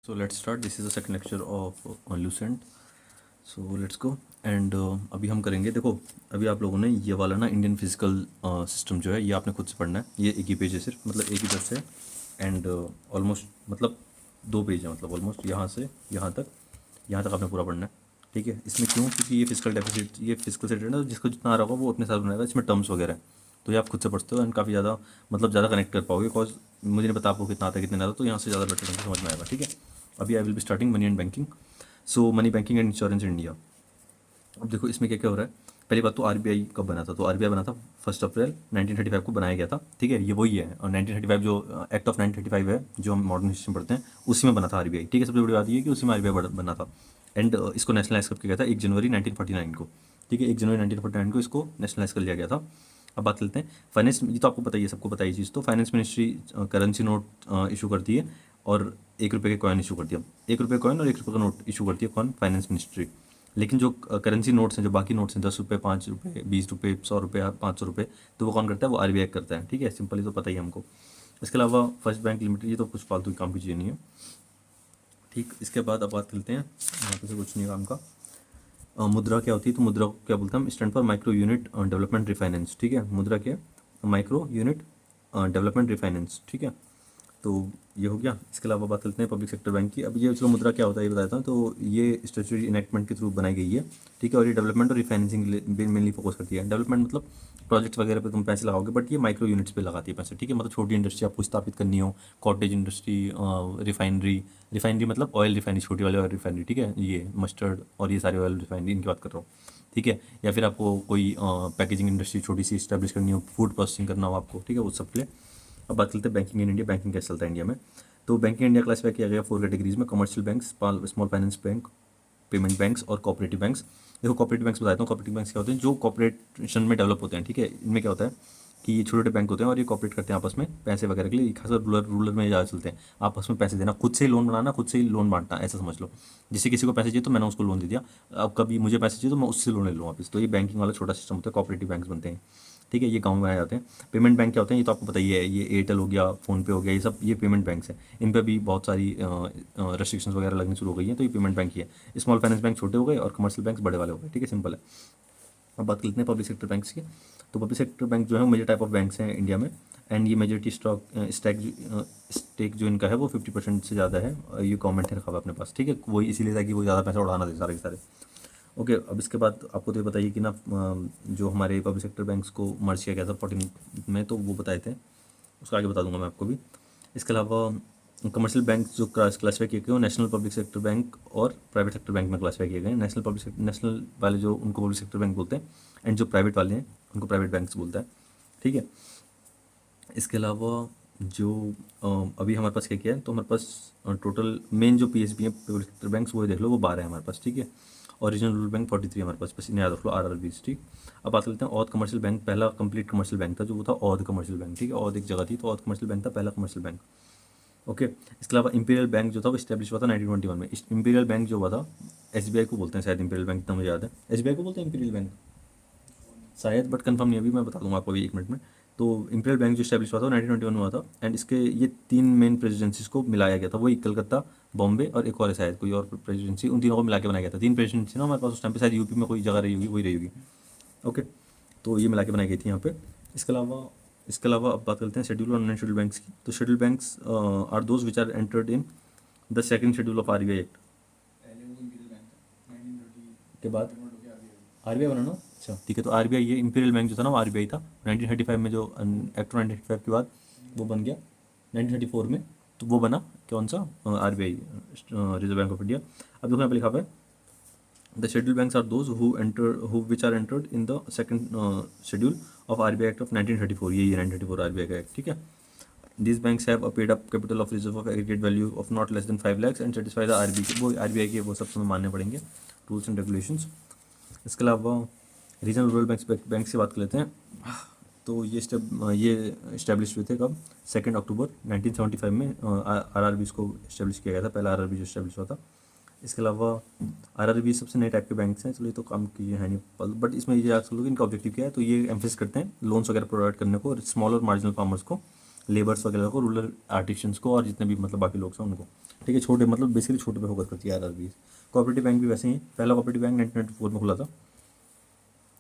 So let's start. This is the second lecture of Lucent. So let's go. And अभी हम करेंगे, देखो अभी आप लोगों ने ये वाला ना इंडियन फिजिकल सिस्टम जो है ये आपने खुद से पढ़ना है। ये एक ही पेज है सिर्फ, मतलब एक ही दर से। एंड ऑलमोस्ट मतलब दो पेज है, मतलब ऑलमोस्ट यहाँ से यहाँ तक आपने पूरा पढ़ना है। ठीक है, इसमें क्यों? क्योंकि ये फिजिकल डेफिसिट, ये फिजिकल सेट है ना, तो जिसको जितना आ रहा होगा वो अपने साथ बनाएगा। इसमें टर्म्स वगैरह है तो ये आप खुद से पढ़ते हो एंड काफ़ी ज़्यादा मतलब ज़्यादा कनेक्ट कर पाओगे, बिकॉज मुझे नहीं पता आपको कितना आता है कितना नहीं आता, तो यहाँ से ज़्यादा बेटर ढंग से समझ में आएगा। ठीक है, अभी I will be starting money and banking. So money banking and insurance in India. अब देखो इसमें क्या क्या हो रहा है। पहली बात तो आरबीआई कब बना था? तो आरबीआई बना था 1 अप्रैल 1935 को बनाया गया था। ठीक है, ये वही है। और 1935 जो एक्ट ऑफ 1935 है जो हम मॉडर्न हिस्ट्री में पढ़ते हैं, उसी में बना था आरबीआई। ठीक है, सबसे बड़ी बात ये है कि उसी में आरबीआई बना था। एंड इसको नेशनलाइज कब किया गया था? 1 जनवरी 1949 को। ठीक है, 1 जनवरी 1949 को इसको नेशनलाइज कर लिया गया था। अब बात करते हैं फाइनेंस। ये तो आपको पता ही है, सबको पता ही चीज़। तो finance ministry currency note issue करती है और 1 रुपये के कॉइन इशू करती है। 1 रुपये कॉइन और 1 रुपये का नोट इशू करती है कौन? Finance ministry. लेकिन जो करेंसी नोट्स हैं, जो बाकी नोट्स हैं, 10 रुपये, 5 रुपये, 20 रुपये, 100 रुपये, 500 रुपये, तो वो कौन करता है? वो आरबीआई करता है। ठीक है, सिंपली तो पता ही है हमको। इसके अलावा फर्स्ट बैंक लिमिटेड, ये तो कुछ फालतू काम की चीज़ें नहीं है। ठीक, इसके बाद अब बात करते हैं, यहाँ पे से कुछ नहीं काम का। मुद्रा क्या होती है? तो मुद्रा को क्या बोलते हैं हम? Stand for micro unit development refinance. ठीक है, मुद्रा क्या है? Micro unit development refinance. ठीक है, तो ये हो गया। इसके अलावा बात करते हैं पब्लिक सेक्टर बैंक की। अब ये चलो मुद्रा क्या होता है ये बताता हूँ। तो ये स्टैट्यूटरी इनेक्टमेंट के थ्रू बनाई गई है। ठीक है, और ये डेवलपमेंट और रिफाइनेंसिंग मेनली फोकस करती है। डेवलपमेंट मतलब प्रोजेक्ट्स वगैरह पे तुम पैसे लगाओगे, बट ये माइक्रो यूनिट्स पे लगाती है पैसे। ठीक है, मतलब छोटी इंडस्ट्री आपको स्थापित करनी हो, कॉटेज इंडस्ट्री, रिफाइनरी। रिफाइनरी मतलब ऑयल रिफाइनरी, छोटी वाली ऑयल रिफाइनरी। ठीक है, ये मस्टर्ड और ये सारे ऑयल रिफाइनरी इनकी बात कर रहा हूँ। ठीक है, या फिर आपको कोई पैकेजिंग इंडस्ट्री छोटी सी इस्टेब्लिश करनी हो, फूड प्रोसेसिंग करना हो आपको। ठीक है, उस सब के लिए। अब बात करते हैं बैंकिंग इन इंडिया। बैंकिंग कैसे चलता है इंडिया में? तो बैंकिंग इंडिया क्लासीफाई किया गया 4 कैटेगरीज में: commercial bank, small finance bank, payment banks और कोऑपरेटिव बैंक्स। देखो कोऑपरेटिव बैंक्स बताता हूँ। कोऑपरेटिव बैंक्स क्या होते हैं? जो कॉपरेशन में डेवलप होते हैं। ठीक है, इनमें क्या होता है कि ये छोटे छोटे बैंक होते हैं और ये कॉपरेट करते हैं आपस में पैसे वगैरह के लिए। खासकर रूरल में ज़्यादा चलते हैं। आपस में पैसे देना, खुद से ही लोन बनाना, खुद से ही लोन बांटना, ऐसा समझ लो। जिससे किसी को पैसे चाहिए तो मैंने उसको लोन दे दिया, अब कभी मुझे पैसे चाहिए तो मैं उससे लोन ले लूँ वापस। तो ये बैंकिंग वाला छोटा सिस्टम होता है, कॉपरेटिव बैंक्स बनते हैं। ठीक है, ये गाँव में आ जाते हैं। पेमेंट बैंक क्या होते हैं? ये तो आपको पता ही है, ये एयरटेल हो गया, फ़ोनपे हो गया, ये सब ये पेमेंट बैंक्स हैं। इन पर भी बहुत सारी रेस्ट्रिक्शंस वगैरह लगनी शुरू हो गई हैं, तो ये पेमेंट बैंक ही है। स्मॉल फाइनेंस बैंक छोटे हो गए और कमर्शियल बैंक बड़े वाले हो गए। ठीक है, सिंपल है। अब बात करते हैं पब्लिक सेक्टर बैंक्स की। तो पब्लिक सेक्टर बैंक जो है मेजर टाइप ऑफ बैंक्स हैं इंडिया में। एंड ये मेजोरिटी स्टेक जो इनका है वो 50% से ज़्यादा है। ये गवर्नमेंट ने रखा हुआ है अपने पास। ठीक है, वही इसीलिए था कि वो ज़्यादा पैसा उड़ाना दे सारे के सारे। ओके, अब इसके बाद आपको तो ये बताइए कि ना जो हमारे पब्लिक सेक्टर बैंक्स को मर्ज किया गया था 14 में, तो वो बताए थे, उसका आगे बता दूंगा मैं आपको भी। इसके अलावा कमर्शियल बैंक जो क्लासीफाई किए गए वो नेशनल पब्लिक सेक्टर बैंक और प्राइवेट सेक्टर बैंक में क्लासीफाई किए गए हैं। नेशनल वाले जो उनको पब्लिक सेक्टर बैंक बोलते हैं, एंड जो प्राइवेट वाले हैं उनको प्राइवेट बैंक्स बोलता है। ठीक है, इसके अलावा जो अभी हमारे पास क्या क्या है, तो हमारे पास टोटल मेन जो पीएसबी है पब्लिक सेक्टर बैंक्स वो देख लो, वो 12 है हमारे पास। ठीक है, और रीजनल रूरल बैंक 43 हमारे पास, बस इन्हें याद रख लो, RRB। ठीक, अब बात करते हैं औध कमर्शियल बैंक। पहला कंप्लीट कमर्शियल बैंक था जो वो था औध कमर्शियल बैंक। ठीक है, औध एक जगह थी तो औध कमर्शियल बैंक था, पहला कमर्शियल बैंक। ओके, इसके अलावा इंपीरियल बैंक जो था वो इस्टेब्लिश हुआ था 1921 में। इंपीरियल बैंक जो हुआ था, एसबीआई को बोलते हैं शायद इंपीरियल बैंक, इतना मुझे याद है। एसबीआई को बोलते हैं इंपीरियल बैंक शायद, बट कंफर्म नहीं है, अभी मैं बता दूंगा आपको अभी 1 मिनट में। तो इंपीरियल बैंक जो इस्टेब्लिश हुआ था 1921 में हुआ था। एंड इसके ये 3 मेन प्रेसिडेंसीज को मिलाया गया था, वही कलकत्ता, बॉम्बे और एक और है शायद कोई और प्रेसिडेंसी, उन तीनों को मिला के बनाया गया था। 3 प्रेसिडेंसी ना हमारे पास उस टाइम पे, शायद यूपी में कोई जगह रही होगी, वही रही होगी। ओके, तो ये मिला के बनाई गई थी यहाँ पे। इसके अलावा अब बात करते हैं शेड्यूल और नॉन शेड्यूल बैंक्स की। तो schedule banks are those which are entered in the second schedule of RBI act के बाद। आरबीआई बना ना? अच्छा ठीक है, तो आरबीआई, ये इंपीरियल बैंक जो था ना वो आरबीआई था। 1935 में जो एक्ट 1935 के बाद वो बन गया 1934 में, तो वो बना कौन सा? RBI, reserve bank of India. अब देखो यहाँ पे लिखा हुआ है the schedule banks are those who which are entered in the second schedule of RBI act of 1934। ये 1934 आरबीआई का एक्ट। ठीक है, these banks have a paid up capital of reserve of aggregate value of not less than 5 lakhs and satisfy the RBI, वो RBI के वो सब तुम्हें मानने पड़ेंगे रूल्स एंड रेगुलेशंस। इसके अलावा रीजनल रूरल बैंक से बात कर लेते हैं। तो ये इस्टेब्लिश हुए थे कब? 2 अक्टूबर 1975 में। आरआरबी इसको इस्टेब्लिश किया गया था, पहला आरआरबी जो इस्टेब्लिश हुआ था। इसके अलावा आरआरबी सबसे नए टाइप के बैंक्स हैं, चलो ये तो काम की है नहीं, बट इसमें ये याद कर लो कि इनका ऑब्जेक्टिव क्या है। तो ये एम्फेसिस करते हैं लोन्स वगैरह प्रोवाइड करने को स्मॉल और मार्जिनल फार्मर्स को, लेबर्स वगैरह को, रूरल आर्टिशंस को, और जितने भी मतलब बाकी लोग हैं उनको, ठीक है। छोटे मतलब बेसिकली छोटे पे फोकस करती है आरआरबी। कोऑपरेटिव बैंक भी वैसे ही, पहला कोऑपरेटिव बैंक 1994 में खुला था,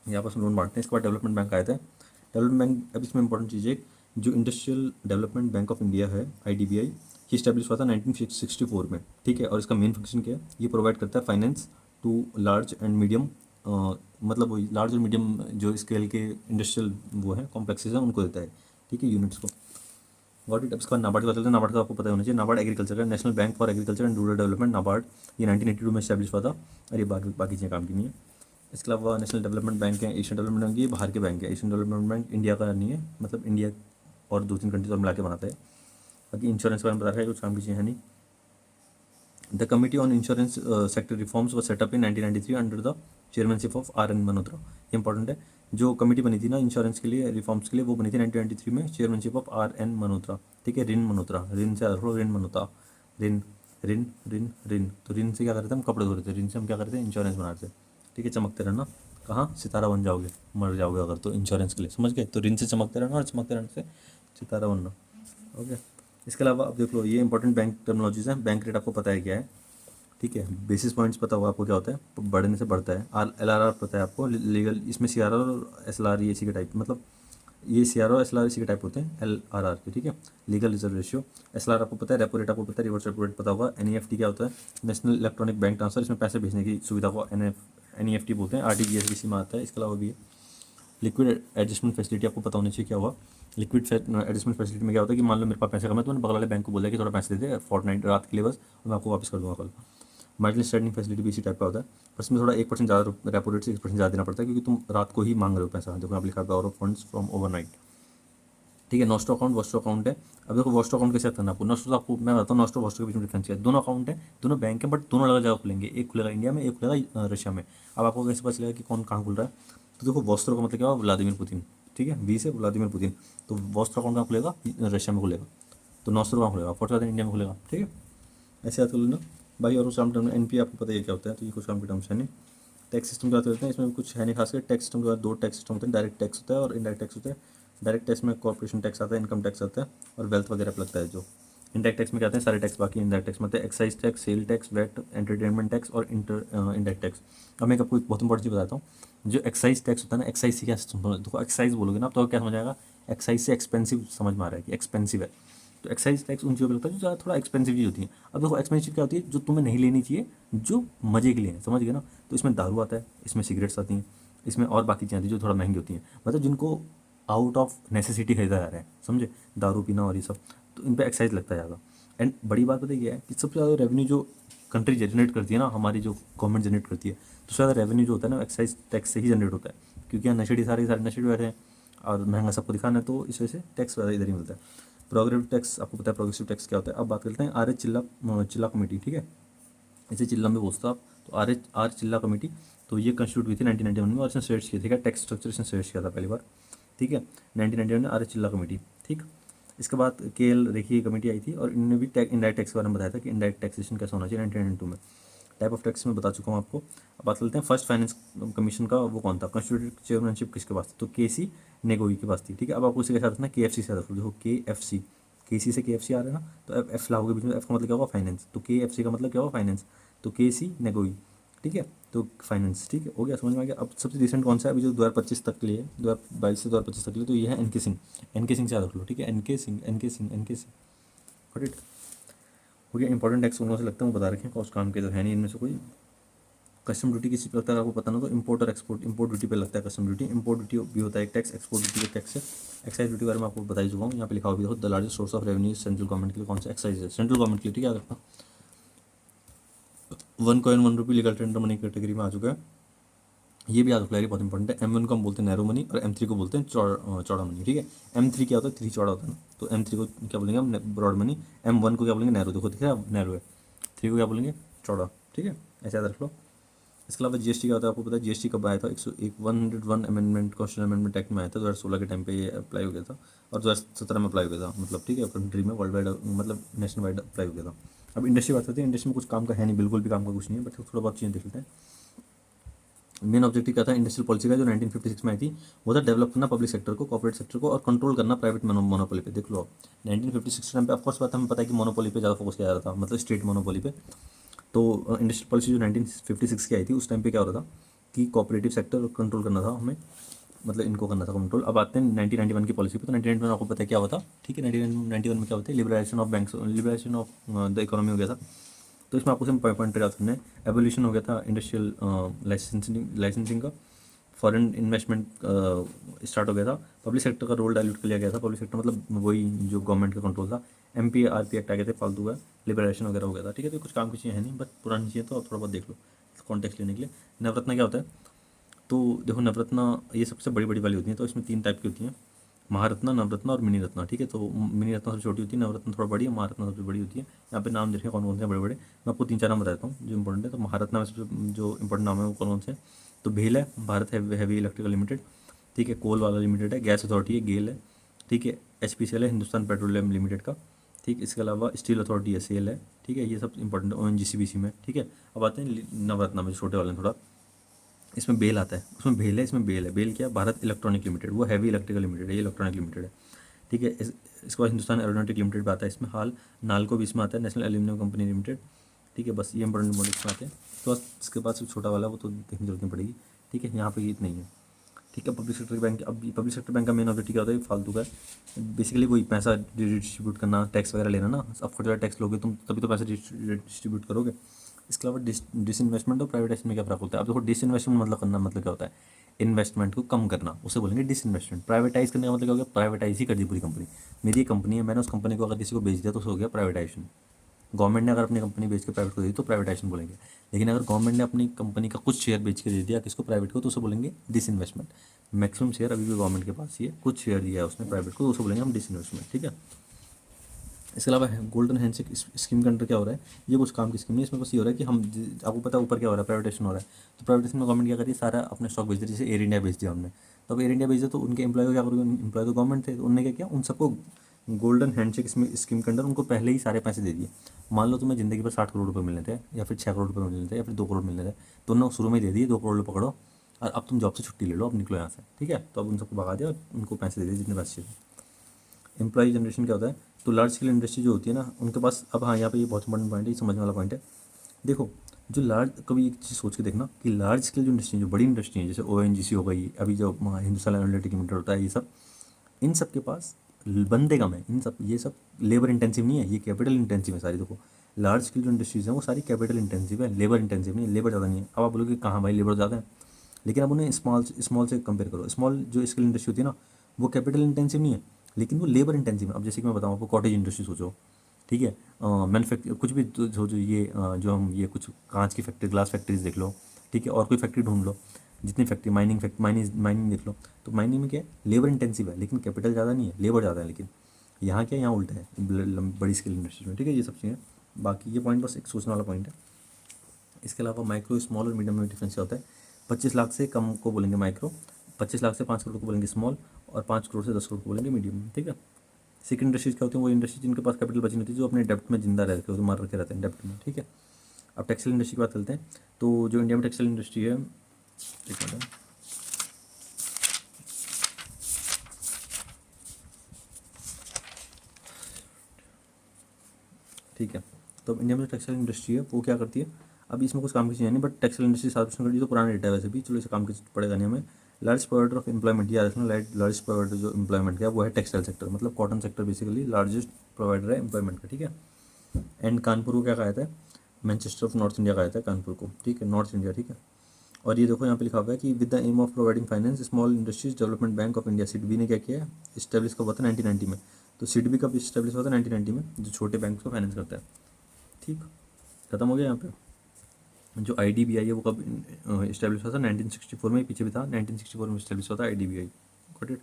यहाँ पर लोन बांटते हैं। इसके बाद डेवलपमेंट बैंक आए थे। डेवलपमेंट बैंक, अब इसमें इंपॉर्टेंट चीज़ है, जो industrial development bank of India है IDBI, ये स्टैब्लिश हुआ था 1964 में, ठीक है। और इसका मेन फंक्शन क्या है, ये प्रोवाइड करता है finance to large and medium, मतलब वही लार्ज और मीडियम जो स्केल के इंडस्ट्रियल वो है कॉम्प्लेक्सेस हैं उनको देता है, ठीक है, यूनिट्स को। Got it. अब इसका नाबार्ड की बात करते हैं। नाबार्ड का आपको पता होना चाहिए, नाबार्ड एग्रीकल्चर का, national bank for agriculture and rural development, NABARD, ये 1982 में स्टैब्लिश हुआ था। और ये बाकी बाकी चीज़ें काम की नहीं है। इसके अलावा नेशनल डेवलपमेंट बैंक है, एशियन डेवलपमेंट बैंक, ये बाहर के बैंक है। एशियन डेवलपमेंट बैंक इंडिया का नहीं है, मतलब इंडिया और 2-3 कंट्रीज और मिला के बनाता है। बाकी इंश्योरेंस के बारे में बता रखा है, कुछ काम की चीज़ें है नहीं। The committee on insurance sector reforms was set up in 1993 under the chairmanship of R N Malhotra. ये इंपॉर्टेंट है, जो कमेटी बनी थी ना इंश्योरेंस के लिए, रिफॉर्म्स के लिए, वो बनी थी 1993 में, chairmanship of R N Malhotra, ठीक है। रिन मल्होत्रा, रिन से रखो, रिन मल्होत्रा, रिन रिन रिन रिन। तो रिन से क्या करते हैं, हम कपड़े धो रहे थे, रिन से हम क्या करते हैं, इंश्योरेंस बना रहे थे, ठीक है। चमकते रहना, कहाँ, सितारा बन जाओगे, मर जाओगे अगर तो इंश्योरेंस के लिए, समझ गए। तो रिन से चमकते रहना, और चमकते रहने से सितारा बनना, ओके। इसके अलावा अब देख लो, ये इंपॉर्टेंट बैंक टर्मिनोलॉजीज हैं। बैंक रेट आपको पता है क्या है, ठीक है। बेसिस पॉइंट्स पता होगा आपको क्या होता है, बढ़ने से बढ़ता है। LRR पता है आपको, लीगल, इसमें CRR और SLR ये इसी के टाइप, मतलब ये CRR और SLR इसी के टाइप होते हैं, LRR के, ठीक है। Legal reserve ratio. SLR आपको पता है, रेपो रेट आपको पता है, रिवर्स रेपो रेट पता होगा। NEFT क्या होता है, नेशनल इलेक्ट्रॉनिक बैंक ट्रांसफर, इसमें पैसे भेजने की सुविधा को NEFT बोलते हैं। RTGS भी इसी में आता है। इसके अलावा भी है लिक्विड एडजस्टमेंट फैसिलिटी, आपको पता होनी चाहिए क्या हुआ। लिक्विड एडजस्टमेंट फैसिलिटी में क्या होता है कि मान लो मेरे पास पैसे कम है, तो मैंने बगल वाले बैंक को बोला कि थोड़ा पैसे दे दे फोर्टनाइट रात के लिए बस, और मैं आपको वापस कर दूंगा कल। माइटल स्टैंडिंग फैसिलिटी भी इसी टाइप का होता है, पर इसमें थोड़ा 1% ज़्यादा, रेपो रेट से 1% ज़्यादा देना पड़ता है, क्योंकि तुम रात को ही मांग रहे हो पैसा। देखो आप लिखा है power of funds from overnight, ठीक है। नॉस्ट्रो अकाउंट, वॉस्ट्रो अकाउंट है। अब देखो वॉस्ट्रो अकाउंट कैसे करना आपको, नॉस्ट्रो आपको मैं बताता हूँ, नॉस्ट्रो वॉस्ट्रो के बीच में डिफरेंस है। दोनों अकाउंट है, दोनों बैंक है, बट दोनों अलग जगह खुलेंगे, एक खुलेगा इंडिया में, एक खुलेगा रशिया में। अब आपको कैसे पता चलेगा कि कौन कहाँ खुल रहा है, तो देखो वॉस्ट्रो का मतलब क्या हुआ, व्लादिमीर पुतिन, ठीक है, वी से व्लादिमीर पुतिन। तो वॉस्ट्रो अकाउंट कहाँ खुलेगा, रशिया में खुलेगा। तो नॉस्ट्रो कहाँ खुलेगा, फोर्ट इंडिया में खुलेगा, ठीक है। ऐसे याद कर लेना भाई। और उस काम टर्म NP आपको पता ही है क्या होता है, तो ये कुछ काम के टर्म्स है नहीं। टैक्स सिस्टम की बात करते हैं, इसमें कुछ है नहीं खास कर। टैक्स सिस्टम के बाद 2 टैक्स सिस्टम होते हैं, डायरेक्ट टैक्स होता है और इनडायरेक्ट टैक्स होता है। डायरेक्ट टैक्स में कॉर्पोरेशन टैक्स आता है, इनकम टैक्स आता है, और वेल्थ वगैरह पे लगता है जो। इनडायरेक्ट टैक्स में क्या आते हैं, सारे टैक्स। बाकी इनडायरेक्ट टैक्स में आते हैं excise tax, sale tax, VAT, entertainment tax और इनडायरेक्ट टैक्स। अब मैं आपको एक बहुत इंपॉर्टेंट चीज़ बताता हूँ, जो एक्साइज टैक्स होता है ना, एक्साइज से क्या देखो, एक्साइज बोलोगे ना तो क्या समझ आएगा, एक्साइज से एक्सपेंसिव समझ में आ रहा है कि एक्सपेंसिव है। तो एक्साइज टैक्स उन चीज़ों पर लगता है जो ज़्यादा थोड़ा एक्सपेंसिव चीज़ होती है। अब देखो एक्सपेंसिव क्या होती है, जो तुम्हें नहीं लेनी चाहिए, जो मज़े के लिए है, समझ गए ना। तो इसमें दारू आता है, इसमें सिगरेट्स आती हैं, इसमें और बाकी चीज़ें आती हैं जो थोड़ा महंगी होती हैं, मतलब जिनको आउट ऑफ नेसेसिटी खरीदा जा रहा है, समझे, दारू पीना और ये सब, तो इन पर एक्साइज लगता जाएगा। एंड बड़ी बात पता है कि सबसे ज़्यादा रेवेन्यू जो कंट्री जनरेट करती है ना, हमारी जो गवर्नमेंट जनरेट करती है, तो सबसे ज़्यादा रेवेन्यू जो होता है ना, एक्साइज टैक्स से ही जनरेट होता है। क्योंकि यहाँ नशेड़ी सारे नशेड़ी बैठे हैं और महंगा सबको दिखाना है, तो इस वजह से टैक्स ज़्यादा इधर ही मिलता है। प्रोग्रेसिव टैक्स आपको पता है, प्रोग्रेसिव टैक्स क्या होता है। अब बात करते हैं RH चिल्ला कमेटी, ठीक है, इसे चिल्ला में पूछता आप। तो आर चिल्ला कमेटी, तो ये कंस्टिट्यूट हुई थी 1991 में, और इसने सर्च किया, ठीक है, टैक्स स्ट्रक्चर इसने सर्च किया था पहली बार, ठीक है, 1991 में RH चिल्ला कमेटी, ठीक। इसके बाद KL रेखी कमेटी आई थी, और इन्होंने भी इनडायरेक्ट टैक्स के बारे में बताया था कि इनडायरेक्ट टैक्सेशन कैसा होना चाहिए 1992 में। टाइप ऑफ टैक्स में बता चुका हूँ आपको। अब बात करते हैं फर्स्ट फाइनेंस कमीशन का, वो कौन था, कंस्टिट्यूटेड चेयरमैनशिप किसके पास थी, तो KC नेगोई के पास थी, ठीक है। अब आपको इसे कैसे रखना है, KFC से रखो, देखो KFC, KC से KFC आ रहा है ना, तो F लाओगे बीच में, F का मतलब क्या होगा, फाइनेंस, तो KFC का मतलब क्या होगा, फाइनेंस, तो KC नेगोई, ठीक है, तो फाइनेंस, ठीक है, हो गया, समझ में आ गया। अब सबसे रिसेंट कौन सा है अभी जो 2025 तक के लिए, 2022 से 2025 तक के लिए, तो ये है NK सिंह। NK सिंह से याद रख लो, ठीक है, NK Singh, NK Singh, NK Singh, got it, हो गया। इंपॉर्टेंट टैक्स उन लोगों से लगता है, वो बता रखे हैं, कॉस्ट काम के तो है नहीं इनमें से कोई। कस्टम ड्यूटी किसी पे लगता है आपको पता ना, तो इंपोर्ट और एक्सपोर्ट, इंपोर्ट ड्यूटी पे लगता है कस्टम ड्यूटी। इंपोर्ट ड्यूटी भी होता है एक टैक्स, एक्सपोर्ट ड्यूटी एक टैक्स है। एक्साइज ड्यूटी के बारे में आपको बता ही चुका हूँ, यहाँ पे लिखा हुआ भी देखो, the largest source of revenue central government के लिए कौन सा, एक्साइज है, सेंट्रल गवर्नमेंट के लिए, ठीक है, याद रखना। 1 कॉइन 1 रुपी लीगल टेंडर मनी कैटेगरी में आ चुका है, ये भी याद रखना है, बहुत इंपॉर्टेंट है। M1 को हम बोलते हैं नैरो मनी, और M3 को बोलते हैं चौड़ा मनी, ठीक है। M3 क्या होता है, 3 चौड़ा होता है ना, तो M3 को क्या बोलेंगे हम, ब्रॉड मनी। M1 को क्या बोलेंगे, नैरो, देखो दिख रहा है नैरो है। 3 को क्या बोलेंगे, चौड़ा, ठीक है, ऐसे याद रख लो। इसके अलावा GST क्या होता है आपको पता है, GST कब आया था, 101 अमेंडमेंट कॉन्स्टिट्यूशन अमेंडमेंट एक्ट में आया था 2016 के टाइम पे ये अप्लाई हो गया था, और 2017 में अप्लाई हो गया था, मतलब ठीक है, कंट्री में वर्ल्ड वाइड मतलब नेशनल वाइड अप्लाई हो गया था। अब इंडस्ट्री बात करते हैं, इंडस्ट्री में कुछ काम का है नहीं, बिल्कुल भी काम का कुछ नहीं है, बट थोड़ा बहुत चीज़ें देख लेते हैं। मेन ऑब्जेक्टिव क्या था इंडस्ट्रियल पॉलिसी का जो 1956 में आई थी, वो था डेवलप करना पब्लिक सेक्टर को, कॉर्पोरेट सेक्टर को, और कंट्रोल करना प्राइवेट मोनोपोली पे। देख लो आप 1956 टाइम पे ऑफकोर्स बात हमें पता है कि मोनोपोली पे ज़्यादा फोकस किया जा रहा था, मतलब स्टेट मोनोपोली पे। तो इंडस्ट्रियल पॉलिसी जो 1956 की आई थी उस टाइम पे क्या हो रहा था कि कोऑपरेटिव सेक्टर कंट्रोल करना था हमें, मतलब इनको करना था कंट्रोल। अब आते हैं 1991 की पॉलिसी पे। तो 1991 आपको पता है क्या हुआ था, ठीक है। 1991 में क्या होता है, liberalisation of banks, liberalisation of the economy हो गया था। तो इसमें आपको सिर्फ पॉइंट याद करना है। एवोल्यूशन हो गया था इंडस्ट्रियल लाइसेंसिंग का, फॉरेन इन्वेस्टमेंट स्टार्ट हो गया था, पब्लिक सेक्टर का रोल डायल्यूट कर लिया गया था। पब्लिक सेक्टर मतलब वही जो गवर्नमेंट का कंट्रोल था। MPRP एक्ट आ गए थे फालतू का, लिबरेशन वगैरह हो गया था, ठीक है। तो कुछ काम की चीज़ें हैं नहीं, बस पुरानी चीज़ें तो आप थोड़ा बहुत देख लो कॉन्टेक्स्ट लेने के लिए। नवरत्न क्या होता है, तो देखो नवरत्न ये सबसे बड़ी बड़ी वाली होती है। तो इसमें 3 टाइप की होती हैं, महारत्ना, नवरत्न और मिनी रत्ना, ठीक है। तो मिनी रत्ना सबसे छोटी होती है, नवरत्न थोड़ा बड़ी है, महारत्ना सबसे बड़ी होती है। यहाँ पे नाम देखें कौन कौन से हैं बड़े बड़े, मैं आपको 3-4 नाम बताता हूँ जो इंपॉर्टेंट है। तो महारत्ना में सबसे जो इंपॉर्टेंट नाम है वो कौन कौन से हैं, तो भेल है, भारत हैवी इलेक्ट्रिकल लिमिटेड, ठीक है। कोल वाला लिमिटेड है, गैस अथॉरिटी है, गेल है, ठीक है। HPCL है, हिंदुस्तान पेट्रोलियम लिमिटेड का, ठीक। इसके अलावा स्टील अथॉरिटी है, सेल है, ठीक है। ये सब इंपॉर्टेंट है, ONGC में, ठीक है। अब आते हैं नवरत्ना में, जो छोटे वाले हैं थोड़ा। इसमें बेल आता है, उसमें भेल है, इसमें बेल है। बेल क्या, भारत इलेक्ट्रॉनिक लिमिटेड, वो हैवी इलेक्ट्रिकल लिमिटेड है, ये इलेक्ट्रॉनिक लिमिटेड है, ठीक है। इसके बाद हिंदुस्तान एरोनॉटिक लिमिटेड भी आता है इसमें, हाल नालको भी इसमें आता है, नेशनल एल्यूमिनियम कंपनी लिमिटेड, ठीक है। बस ये इंपॉर्टेंट इसमें आते हैं। तो बस इसके बाद सिर्फ छोटा वाला वो तो देखने की जरूरत नहीं पड़ेगी, ठीक है। यहाँ पे ये इतना ही है, ठीक है। पब्लिक सेक्टर बैंक, अब पब्लिक सेक्टर बैंक का मेन ऑब्जेक्टिव क्या होता है, फालतू का बेसिकली वही पैसा डिस्ट्रीब्यूट करना, टैक्स वगैरह लेना ना। अब ज़्यादा टैक्स लोगे तुम तभी तो पैसा डिस्ट्रीब्यूट करोगे। इसके अलावा डिसइन्वेस्टमेंट और प्राइवेटाइजेशन में क्या फ़र्क होता है। अब देखो डिसइन्वेस्टमेंट मतलब करना मतलब क्या होता है, इन्वेस्टमेंट को कम करना, उसे बोलेंगे डिसइन्वेस्टमेंट। प्राइवेटाइज करने का मतलब क्या हो गया, प्राइवेटाइज ही कर दी पूरी कंपनी। मेरी एक कंपनी है, मैंने उस कंपनी को अगर किसी को बेच दिया तो उसे हो गया प्राइवेटाइजेशन। गवर्नमेंट ने अगर अपनी कंपनी बेच के प्राइवेट को दे दी तो प्राइवेटाइजेशन बोलेंगे। लेकिन अगर गवर्नमेंट ने अपनी कंपनी का कुछ शेयर बेच के दे दिया किसको, प्राइवेट को, तो उसे बोलेंगे डिसइन्वेस्टमेंट। मैक्सिमम शेयर अभी भी गवर्नमेंट के पास ही है, कुछ शेयर दिया है उसने प्राइवेट को, तो उसे बोलेंगे हम डिसइन्वेस्टमेंट, ठीक है। इसके अलावा गोल्डन हैंडशेक स्कीम के अंडर क्या हो रहा है, ये कुछ काम की स्कीम नहीं, इसमें बस ये हो रहा है कि हम, आपको पता है ऊपर क्या हो रहा है, प्राइवेटाइजेशन हो रहा है। तो प्राइवेटाइजेशन में गवर्नमेंट क्या करी, सारा अपने स्टॉक बेच दिया। जैसे एयर इंडिया बेच दिया हमने, तो अब एयर इंडिया बेच दिया तो उनके एम्प्लॉय को क्या करोगे, एम्प्लॉय तो गवर्नमेंट थे, तो उनने क्या किया, उन सबको गोल्डन हैंडशेक स्कीम के अंडर उनको पहले ही सारे पैसे दे दिए। मान लो तुम्हें ज़िंदगी पर 60 करोड़ रुपये मिलने थे, या फिर 6 करोड़ रुपये मिलने थे, या फिर 2 करोड़ मिलने थे, तो उन्होंने शुरू में ही दे दिए 2 करोड़ रुपये पकड़ो, और अब तुम जॉब से छुट्टी ले लो, अब निकलो यहाँ से, ठीक है। तो अब उन सबको भगा दिया और उनको पैसे दे दिए जितने पैसे चाहिए। एम्प्लॉय जनरेशन क्या होता है, तो लार्ज स्केल इंडस्ट्री जो होती है ना उनके पास, अब हाँ यहाँ पे ये बहुत इंपॉर्टेंट पॉइंट है, ये समझने वाला पॉइंट है। देखो जो लार्ज, कभी एक चीज़ सोच के देखना कि लार्ज स्केल जो इंडस्ट्री, जो बड़ी इंडस्ट्री है, जैसे ONGC हो गई, अभी जो हिंदुस्तान एरोनॉटिक लिमिटेड होता है, ये सब, इन सब के पास बंदे कम है। इन सब, ये सब लेबर इंटेंसिव नहीं है, ये कैपिटल इंटेंसिव है सारी। देखो लार्ज स्केल जो इंडस्ट्रीज़ हैं वो सारी कैपिटल इंटेंसिव है, लेबर इंटेंसिव नहीं है, लेबर ज़्यादा नहीं है। अब आप बोलोगे कहाँ भाई लेबर ज़्यादा है, लेकिन अब उन्हें स्मॉल से कंपेयर करो। स्मॉल जो स्केल इंडस्ट्री होती है ना, वो कैपिटल इंटेंसिव नहीं है, लेकिन वो लेबर इंटेंसिव है। अब जैसे कि मैं बताऊँ आपको, कॉटेज इंडस्ट्री सोचो, ठीक है। मैनुफैक्चर कुछ भी जो ये जो हम ये कुछ कांच की फैक्ट्री, ग्लास फैक्ट्रीज देख लो, ठीक है। और कोई फैक्ट्री ढूंढ लो, जितनी फैक्ट्री, माइनिंग देख लो, तो माइनिंग में क्या है, लेबर इंटेंसिव है लेकिन कैपिटल ज़्यादा नहीं है, लेबर ज़्यादा है। लेकिन यहाँ क्या है, यहाँ उल्टा है बड़ी स्केल इंडस्ट्री में, ठीक है। ये सब चीज़ें, बाकी ये पॉइंट बस एक सोचने वाला पॉइंट है। इसके अलावा माइक्रो, स्मॉल और मीडियम में डिफरेंस क्या होता है, 25 लाख से कम को बोलेंगे माइक्रो, 25 लाख से 5 करोड़ को बोलेंगे स्मॉल, और 5 करोड़ से 10 करोड़ को बोलेंगे मीडियम, ठीक है। सेकंड इंडस्ट्रीज क्या होती है, वो इंडस्ट्री जिनके पास कैपिटल बची नहीं होती, जो अपने डेप्ट में जिंदा रहते हैं, मार रखे रहते हैं डेप्ट में, ठीक है। अब टेक्सटाइल इंडस्ट्री की बात करते हैं। तो जो इंडिया में टेक्सटाइल इंडस्ट्री है, एक मिनट है। ठीक है। तो अब इंडिया में जो टेक्सटाइल इंडस्ट्री है वो क्या करती है, अभी इसमें कुछ काम की चीज़ नहीं, बट टेक्सटाइल इंडस्ट्री 7% करती है, तो पुराना डेटा है वैसे भी, चलो इसे काम की पड़ेगा नहीं हमें। लार्ज प्रोवाइडर ऑफ एम्प्लॉयमेंट, याद रखना, लार्ज प्रोवाइडर जो एम्प्लॉयमेंट का है वो है टेक्सटाइल सेक्टर, मतलब cotton sector basically largest provider है एम्प्लॉयमेंट का, ठीक है। एंड कानपुर को क्या कहा जाता है, मैनचेस्टर ऑफ नॉर्थ इंडिया कहा जाता है कानपुर को, ठीक है, नॉर्थ इंडिया, ठीक है। और ये देखो यहाँ पे लिखा हुआ है कि with the aim of providing finance, small industries development bank of India, SIDBI ने क्या किया है, इस्टेब्लिश कब हुआ था, 1990 में। तो सिडबी कब इस्टेब्लिश हुआ था, 1990 में, जो छोटे बैंक को फाइनेंस करता है, ठीक। खत्म हो गया यहाँ पे। जो IDBI है वो कब इस्टेब्लिश हुआ था, 1964 में, पीछे भी था, 1964 में इस्टेब्लिश हुआ था IDBI, गॉट इट।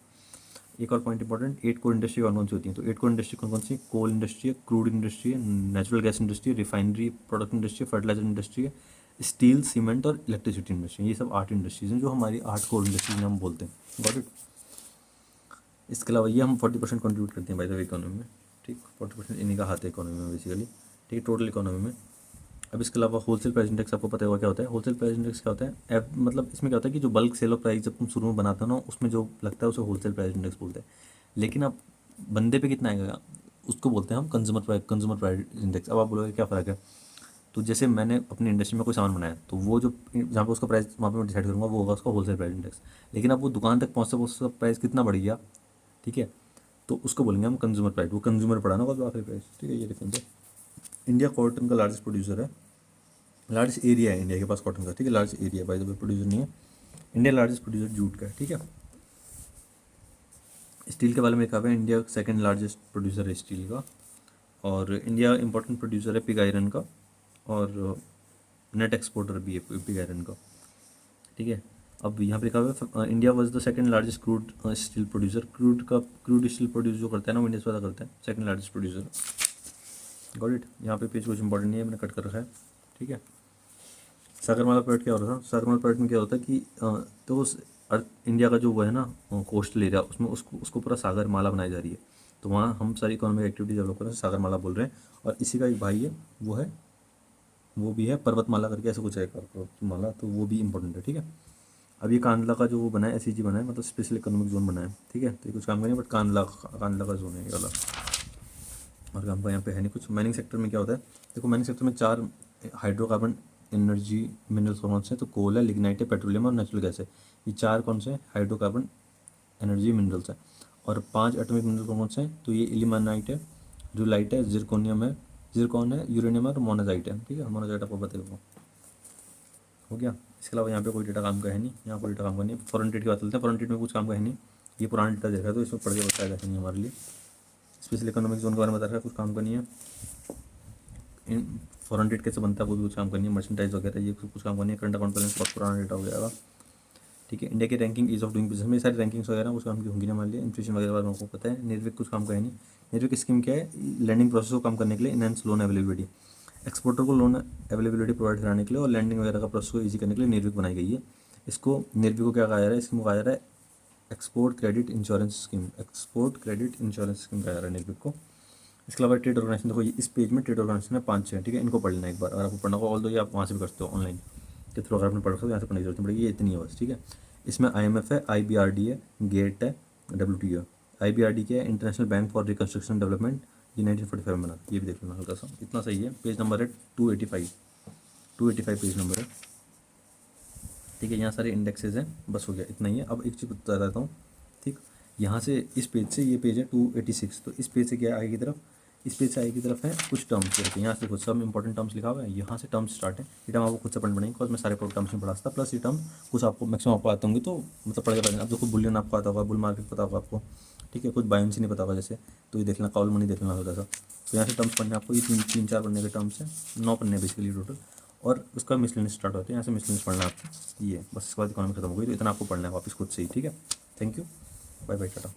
एक और पॉइंट इंपॉर्टेंट, 8 कोर इंडस्ट्री कौन कौन सी होती हैं, तो 8 कोर इंडस्ट्री कौन कौन सी, कोल इंडस्ट्री है, क्रूड इंडस्ट्री है, natural gas industry, refinery product industry, fertiliser industry है, स्टील, सीमेंट और इलेक्ट्रिसिटी इंडस्ट्री। ये सब 8 इंडस्ट्रीज हैं जो हमारी 8 कोर इंडस्ट्रीज हम बोलते हैं, गॉट इट। इसके अलावा ये हम 40% कंट्रीब्यूट करते हैं बाय द वे इकोनॉमी में, ठीक। 40% इन्हीं का हाथ है इकोनॉमी में बेसिकली, ठीक है, टोटल इकोनॉमी में। अब इसके अलावा होलसेल प्राइस इंडेक्स आपको पता होगा क्या होता है। होलसेल प्राइस इंडेक्स क्या होता है, मतलब इसमें क्या होता है कि जो बल्क सेल ऑफ प्राइस जब तुम शुरू में बनाते हो ना, उसमें जो लगता है उसे होलसेल प्राइस इंडेक्स बोलते हैं। लेकिन अब बंदे पे कितना आएगा उसको बोलते हैं हम कंज्यूमर प्राइस इंडेक्स। अब आप बोलोगे क्या फ़र्क है। तो जैसे मैंने अपनी इंडस्ट्री में कोई सामान बनाया तो वो जो जहाँ पे उसका प्राइस वहाँ पे मैं डिसाइड करूँगा वो होगा उसका होलसेल प्राइस इंडेक्स। लेकिन अब वो दुकान तक पहुँचते उसका प्राइस कितना बढ़ गया, ठीक है, तो उसको बोलेंगे हम कंज्यूमर प्राइस। वो कंज्यूमर पड़ा ना जो आखिरी प्राइस, ठीक है। ये डिफरेंस है। इंडिया कॉटन का लार्जेस्ट प्रोड्यूसर है, लार्जेस्ट एरिया है इंडिया के पास कॉटन का, ठीक है। Large area, by the way producer नहीं है। इंडिया लार्जेस्ट प्रोड्यूसर जूट का है, ठीक है। स्टील के बारे में लिखा हुआ है इंडिया सेकंड लार्जेस्ट प्रोड्यूसर है स्टील का, और इंडिया इंपॉर्टेंट प्रोड्यूसर है पिग आयरन का, और नेट एक्सपोर्टर भी है पिग आयरन का, ठीक है। अब यहाँ पे लिखा हुआ है India was the second largest crude steel producer. Crude steel produce जो करता है ना वो इंडिया से ज़्यादा करता है, second largest producer. Got it. यहाँ पे पेज कुछ इंपॉर्टेंट नहीं है, मैंने कट कर रखा है, ठीक है। सागरमाला प्रोजेक्ट क्या होता था, सागरमाला प्रोजेक्ट में क्या होता है कि तो उस इंडिया का जो वो है ना कोस्टल एरिया, उसमें उसको उसको पूरा सागरमाला बनाई जा रही है। तो वहाँ हम सारी इकोनॉमिक एक्टिविटी डेवलप कर रहे हैं, सागरमाला बोल रहे हैं। और इसी का एक भाई है, वो भी है पर्वतमाला करके, ऐसा कुछ है पर्वतमाला, तो वो भी इंपॉर्टेंट है, ठीक है। अब ये कांडला का जो वो बना है SEZ बना है, मतलब स्पेशल इकोनॉमिक जोन बना है, ठीक है। तो ये कुछ काम का नहीं, बट कांडला का जोन है ये वाला, और काम का यहाँ पे है नहीं कुछ। माइनिंग सेक्टर में क्या होता है, देखो माइनिंग सेक्टर में 4 हाइड्रोकार्बन एनर्जी मिनरल्स कौन से हैं, तो कोल है, लिग्नाइट है, पेट्रोलियम और नेचुरल गैस है। ये 4 कौन से हाइड्रोकार्बन एनर्जी मिनरल्स है। और 5 एटॉमिक मिनरल कौन से हैं, तो ये इल्यूमिनाइट है, ड्यूलाइट है, जिरकोनियम है, जिरकॉन है, यूरेनियम और मोनाजाइट है, ठीक है। मोनाजाइट आपको बताइए हो गया। इसके अलावा यहाँ पे कोई डेटा काम का है नहीं, यहाँ कोई डेटा काम का नहीं है। फॉरेन ट्रेड की बात चलते हैं, फॉरेन ट्रेड में कुछ काम का है नहीं, ये पुराना डेटा देखा है तो इसमें पढ़ के बताया नहीं हमारे लिए। स्पेशल इकोनॉमिक जोन के बारे में बता रखा है, कुछ काम का नहीं है। इन फॉरेन ट्रेड कैसे बनता है वो भी कुछ काम का नहीं है। मर्चेंटाइज वगैरह ये कुछ काम का नहीं है। करंट अकाउंट बैलेंस बहुत पुराना डेटा हो जाएगा, ठीक है। इंडिया की ranking ease of doing business में सारी रैंकिंग्स वगैरह कुछ काम की होंगी ना हमारे लिए। इन्फ्लेशन वगैरह बारे में आपको पता है। निर्विक कुछ काम का है नहीं। निर्विक स्कीम क्या है, लैंडिंग प्रोसेस को कम करने के लिए, इनहेंस लोन अवेलेबिलिटी, एक्सपोर्टर को लोन अवेलेबिलिटी प्रोवाइड कराने के लिए और लैंडिंग वगैरह का प्रोसेस को ईजी करने के लिए निर्विक बनाई गई है। इसको निर्विक को क्या कहा जा रहा है, स्कीम को कहा जा रहा है export credit insurance scheme, export credit insurance scheme कहा जा रहा है निर्विक को। इसके अलावा ट्रेड ऑर्गेनाइजेशन, देखो इस पेज में ट्रेड ऑर्गेनाइजेशन है 5-6, ठीक है। इनको पढ़ लेना एक बार, अगर आपको पढ़ना होगा। ऑल दो ये आप वहाँ से भी करते हो ऑनलाइन के थ्रू, अगर आपने पढ़ सकते हो यहाँ से पढ़ने की जरूरत नहीं पड़ेगी, ये इतनी है बस, ठीक है। इसमें IMF है, IBRD है, गेट है, WTO है। IBRD क्या है, international bank for reconstruction development, ये 1945 में बना, ये भी देख लेना हल्का सा, इतना सही है। पेज नंबर है 285 पेज नंबर है, ठीक है। यहाँ सारे इंडेक्सेस हैं, बस हो गया, इतना ही है। अब एक चीज़ बता देता हूँ, ठीक। यहाँ से इस पेज से, ये पेज है 286, तो इस पेज से क्या है आगे की तरफ, इस पेज से आगे की तरफ है कुछ टर्म्स करके, यहाँ से कुछ सब इंपॉर्टेंट टर्म्स लिखा हुआ है, यहाँ से टर्म्स स्टार्ट है। ये टर्म आपको खुद से पढ़ने पड़ेंगे, बिकॉज मैं सारे टर्म्स में पढ़ा था, प्लस ये टर्म कुछ आपको मैक्सिमम आपको आते होंगे, तो मतलब पढ़ के पढ़ेंगे। अब देखो बुलियन आपको आता होगा, बुल मार्केट पता होगा आपको, ठीक है। कुछ बायोन्सी नहीं पता होगा जैसे, तो ये देख लेना, कॉल मनी देख लेना होगा सा। तो यहाँ से टर्म्स पढ़ने आपको, ये 3-4 पढ़ने के टर्म्स हैं, 9 पढ़ने बेसिकली टोटल। और उसका मिसलेनियस स्टार्ट होते हैं, यहाँ से मिसलेनियस पढ़ना आपको, ये बस। इसके बाद इकोनॉमी खत्म हो गई, तो इतना आपको पढ़ना है वापस खुद से ही, ठीक है। Thank you, bye bye, Tata.